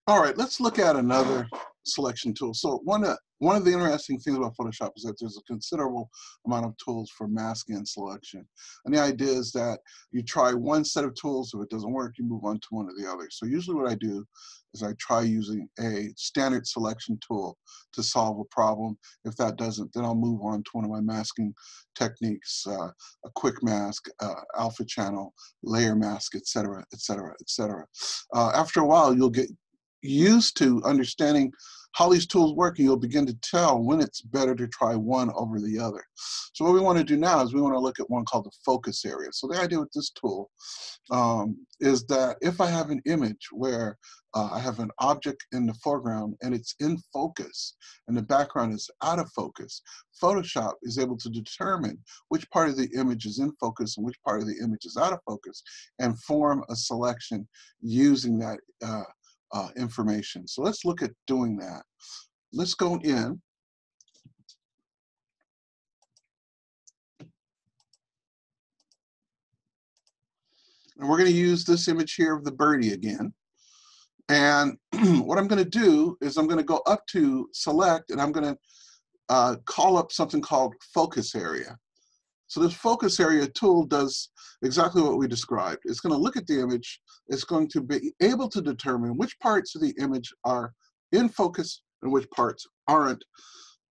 All right, let's look at another selection tool. So one of the interesting things about Photoshop is that there's a considerable amount of tools for masking and selection. And the idea is that you try one set of tools. If it doesn't work, you move on to one of the others. So usually what I do is I try using a standard selection tool to solve a problem. If that doesn't, then I'll move on to one of my masking techniques, a quick mask, alpha channel, layer mask, etc., etc., etc. After a while, you'll get used to understanding how these tools work, and you'll begin to tell when it's better to try one over the other. So what we want to do now is we want to look at one called the focus area. So the idea with this tool is that if I have an image where I have an object in the foreground and it's in focus and the background is out of focus, Photoshop is able to determine which part of the image is in focus and which part of the image is out of focus and form a selection using that information. So let's look at doing that. Let's go in. And we're going to use this image here of the birdie again. And what I'm going to do is I'm going to go up to select, and I'm going to call up something called focus area. So this focus area tool does exactly what we described. It's going to look at the image. It's going to be able to determine which parts of the image are in focus and which parts aren't,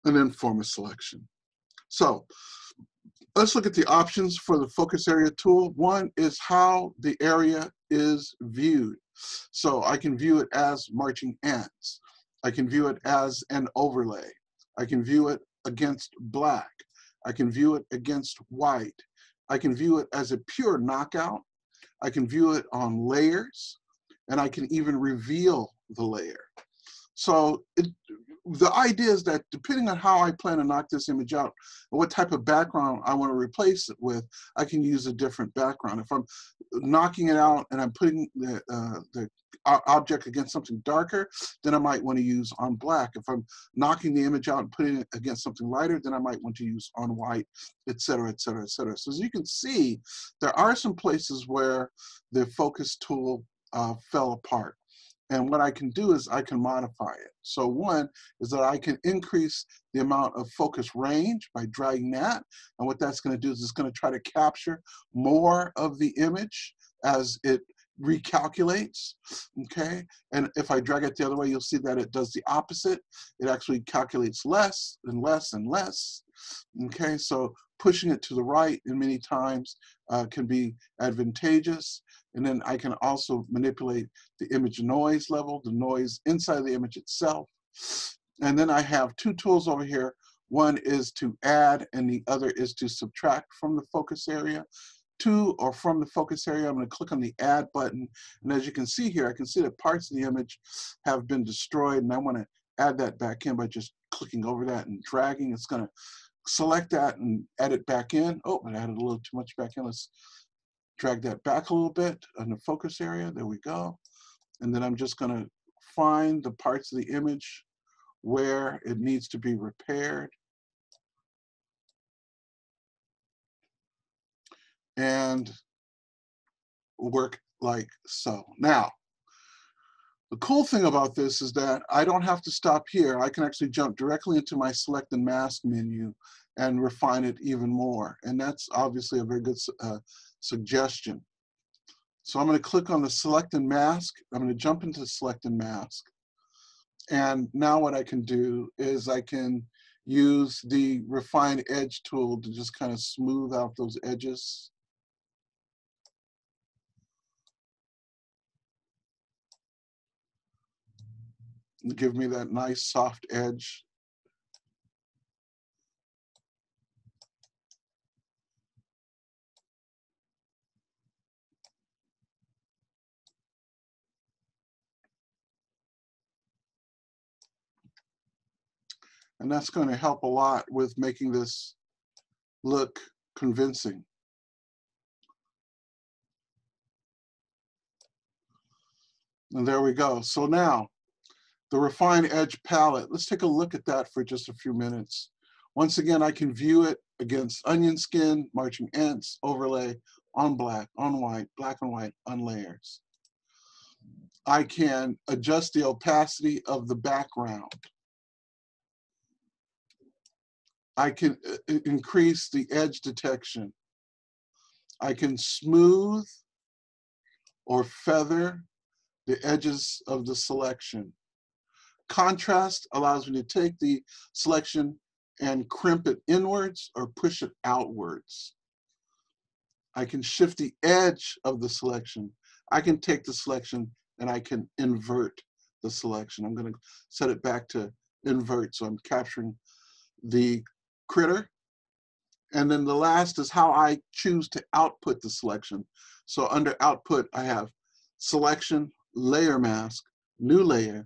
and then form a selection. So let's look at the options for the focus area tool. One is how the area is viewed. So I can view it as marching ants. I can view it as an overlay. I can view it against black. I can view it against white. I can view it as a pure knockout. I can view it on layers, and I can even reveal the layer. So the idea is that depending on how I plan to knock this image out and what type of background I want to replace it with, I can use a different background. If I'm knocking it out and I'm putting the object against something darker, then I might want to use on black. If I'm knocking the image out and putting it against something lighter, then I might want to use on white, etc., etc., etc. So as you can see, there are some places where the focus tool fell apart. And what I can do is I can modify it. So one is that I can increase the amount of focus range by dragging that. And what that's going to do is it's going to try to capture more of the image as it recalculates, okay? And if I drag it the other way, you'll see that it does the opposite. It actually calculates less and less and less, okay? So pushing it to the right in many times can be advantageous. And then I can also manipulate the image noise level, the noise inside the image itself. And then I have two tools over here. One is to add, and the other is to subtract from the focus area. To or from the focus area, I'm going to click on the add button. And as you can see here, I can see that parts of the image have been destroyed. And I want to add that back in by just clicking over that and dragging. It's going to select that and add it back in. Oh, I added a little too much back in. Let's drag that back a little bit on the focus area. There we go. And then I'm just going to find the parts of the image where it needs to be repaired. And work like so. Now, the cool thing about this is that I don't have to stop here. I can actually jump directly into my select and mask menu and refine it even more. And that's obviously a very good suggestion. So I'm going to click on the select and mask. I'm going to jump into select and mask. And now what I can do is I can use the refine edge tool to just kind of smooth out those edges. And give me that nice soft edge. And that's going to help a lot with making this look convincing. And there we go. So now, the Refine Edge palette, let's take a look at that for just a few minutes. Once again, I can view it against onion skin, marching ants, overlay, on black, on white, black and white, on layers. I can adjust the opacity of the background. I can increase the edge detection. I can smooth or feather the edges of the selection. Contrast allows me to take the selection and crimp it inwards or push it outwards. I can shift the edge of the selection. I can take the selection and I can invert the selection. I'm going to set it back to invert, so I'm capturing the critter. And then the last is how I choose to output the selection. So under output, I have selection, layer mask, new layer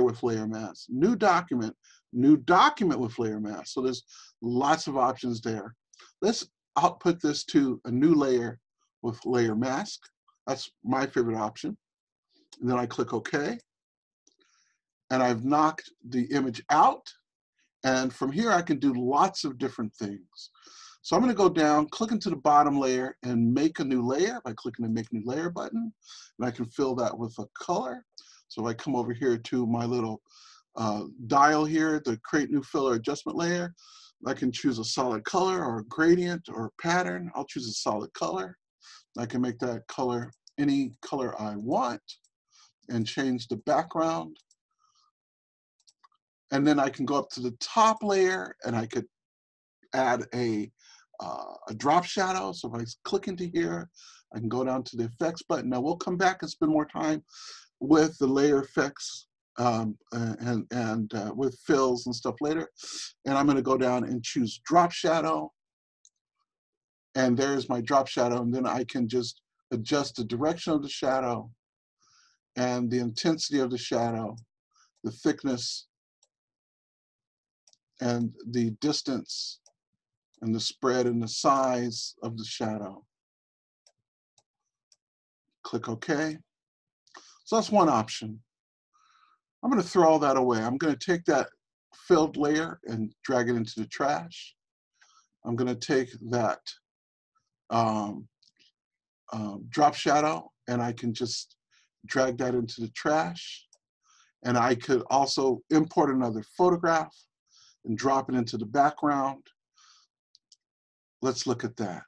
with layer mask, new document with layer mask. So there's lots of options there. Let's output this to a new layer with layer mask. That's my favorite option. And then I click OK. And I've knocked the image out. And from here, I can do lots of different things. So I'm going to go down, click into the bottom layer, and make a new layer by clicking the Make New Layer button. And I can fill that with a color. So if I come over here to my little dial here, the Create New Fill or Adjustment layer, I can choose a solid color or a gradient or a pattern. I'll choose a solid color. I can make that color any color I want and change the background. And then I can go up to the top layer and I could add a drop shadow. So if I click into here, I can go down to the effects button. Now we'll come back and spend more time with the layer effects and with fills and stuff later. And I'm going to go down and choose drop shadow. And there's my drop shadow. And then I can just adjust the direction of the shadow and the intensity of the shadow, the thickness, and the distance, and the spread and the size of the shadow. Click OK. So that's one option. I'm going to throw all that away. I'm going to take that filled layer and drag it into the trash. I'm going to take that drop shadow and I can just drag that into the trash. And I could also import another photograph and drop it into the background. Let's look at that.